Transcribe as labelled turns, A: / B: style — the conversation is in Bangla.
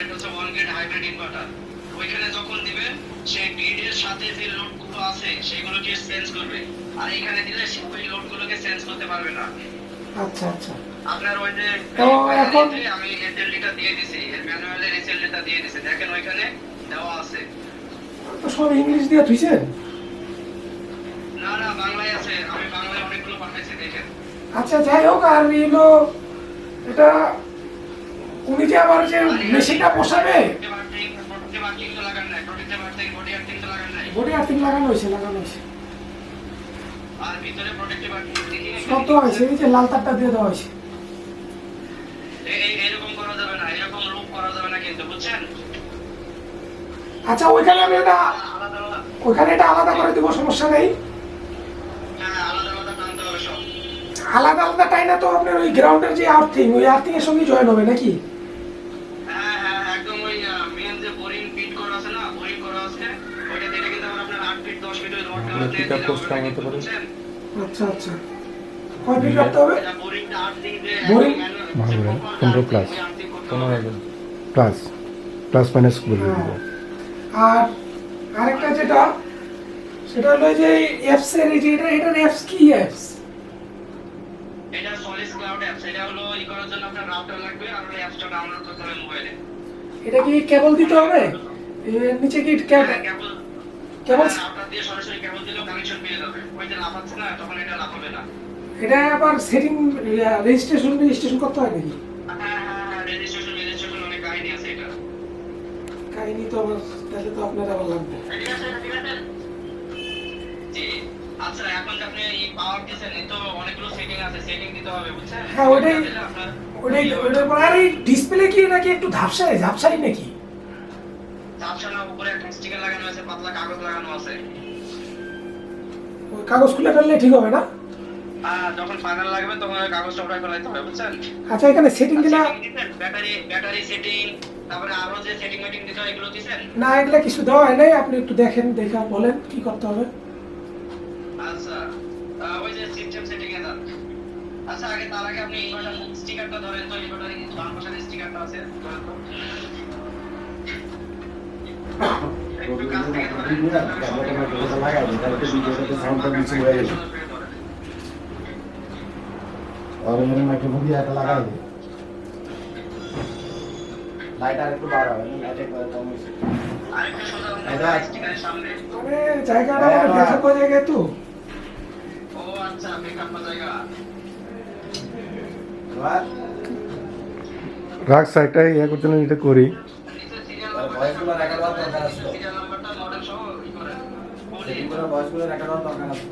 A: এটা হচ্ছে ওয়ান গ্রিড হাইব্রিড ইনভার্টার। ওইখানে যখন দিবেন সেই গ্রিডের সাথে যে লোডগুলো আছে সেগুলোকে সেন্স করবে, আর এখানে দিলে সে ওই লোডগুলোকে সেন্স করতে পারবে না।
B: আচ্ছা আচ্ছা।
A: আপনার ওই যে
B: তো এখন
A: আমি এসএলডিটা দিয়ে দিছি, এর ম্যানুয়ালের এসএলডিটা দিয়ে দিছি, দেখেন ওইখানে দেওয়া আছে।
B: তো সব ইংলিশ দিয়ে থুইছেন?
A: না না, বাংলায় আছে, আমি বাংলায় অনেকগুলো পাঠাইছি, দেখেন।
B: আচ্ছা যাই হোক, আর এলো এটা উনি যে আবার যে মেশিনটা বসাবে বডি আর্থিং লাগানো হয়েছে
A: আর ভিতরে প্রোটেক্টিভ
B: সব দেওয়া হয়েছে, এই যে লাল তারটা দিয়ে দেওয়া হয়েছে।
A: এরকম করা যাবে না, এরকম লুপ করা যাবে না কিন্তু, বুঝছেন?
B: আচ্ছা ওইখানে আমি এটা
A: আলাদা আলাদা,
B: ওইখানে এটা আলাদা করে দিব, সমস্যা নেই।
A: হ্যাঁ আলাদা আলাদা টানতে হবে সব।
B: আলাদা আলাদা টাইনা তো আপনার ওই গ্রাউন্ডের যে আর্থিং, ওই আর্থিং এর সঙ্গে জয়েন হবে নাকি?
A: হ্যাঁ হ্যাঁ একদম, ওই মেন যে বোরিং ফিট করা আছে না, বোরিং করা আছে ওইটা দিলে কিন্তু আবার আপনার 8 ফিট 10 ফিট ওই রডটা দিয়ে দিলে হবে, বুঝছেন?
B: আচ্ছা আচ্ছা, কয় ফিট রাখতে হবে?
A: বোরিংটা আর্থিং যে
B: বোরিং
C: 15 প্লাস 15 প্লাস মাইনাস করে দেবো।
B: আর আরেকটা যেটা সেটা হলো যে অ্যাপস এর এই যে এটার অ্যাপস কি অ্যাপস?
A: এটা সলিড ক্লাউড অ্যাপস, এটা হলো ই করার জন্য আপনার রাউটার লাগবে আর ওই অ্যাপসটা ডাউনলোড করতে হবে মোবাইলে।
B: এটা কি কেবল দিতে হবে? এর নিচে কি কেবল?
A: রাউটার দিয়ে সরাসরি কেবল দিলেও কানেকশন পেয়ে যাবে। ওই যে লাফাচ্ছে না, তখন এটা লাফাবে না।
B: এটা আবার সেটিং রেজিস্ট্রেশন করতে হয় নাকি?
A: হ্যাঁ হ্যাঁ হ্যাঁ, রেজিস্ট্রেশন অনেক কাহিনী আছে এটা।
B: কাহিনী তো আবার তাহলে তো আপনার আবার লাগবে।
A: ঠিক আছে ঠিক আছে। জি আচ্ছা, এখন যে আপনি এই পাওয়ার দিছেন, এই তো অনেকগুলো সেটিং আছে, সেটিং দিতে হবে, বুঝছেন?
B: হ্যাঁ ওটার পর আর এই ডিসপ্লে কি নাকি একটু ঝাপসাই নাকি?
A: ঝাপসা না, উপরে একটা স্টিকার লাগানো আছে, পাতলা কাগজ লাগানো আছে।
B: ওই কাগজ খুলে ফেললে ঠিক হবে না?
A: যখন ফাইনাল লাগবে তখন ওই কাগজটা উঠাই ফেলাইতে হবে, বুঝছেন?
B: আচ্ছা এখানে সেটিং দিলা?
A: ব্যাটারি সেটিং, তারপরে আরো যে সেটিং মেটিং দিতে হয় এগুলো দিছেন?
B: না এগুলা কিছু দেওয়া হয় নাই, আপনি একটু দেখেন, দেখা বলেন কি করতে হবে।
A: আচ্ছা ওই যে সিস্টেম সেটিং এ যান। আচ্ছা তার আগে আপনি ইনভার্টার স্টিকারটা ধরেন তো, ইনভার্টারে কিন্তু বাম পাশে স্টিকারটা আছে, ধরেন তো। একটু কাছ থেকে ধরেন।
C: और मेरे माइक्रोफोन भी आता लगा दे लाइट আর একটু বাড়াও লাইট একবার কম হইছে
A: আরেকটা সোজা স্টিকারের সামনে।
B: আরে জায়গাটা আমার দেখা কোন জায়গায় তো?
A: ও আচ্ছা, মেকআপ জায়গা।
C: রাগ সাইডটা ইয়া করতে না, এটা করি
A: নিচে সিরিয়াল ভয়েসগুলো রেকর্ড করার দরকার আছে, সিরিয়াল নাম্বারটা মডেল সহ ই করেন, বলি
C: ভয়েসগুলো রেকর্ড করার দরকার আছে।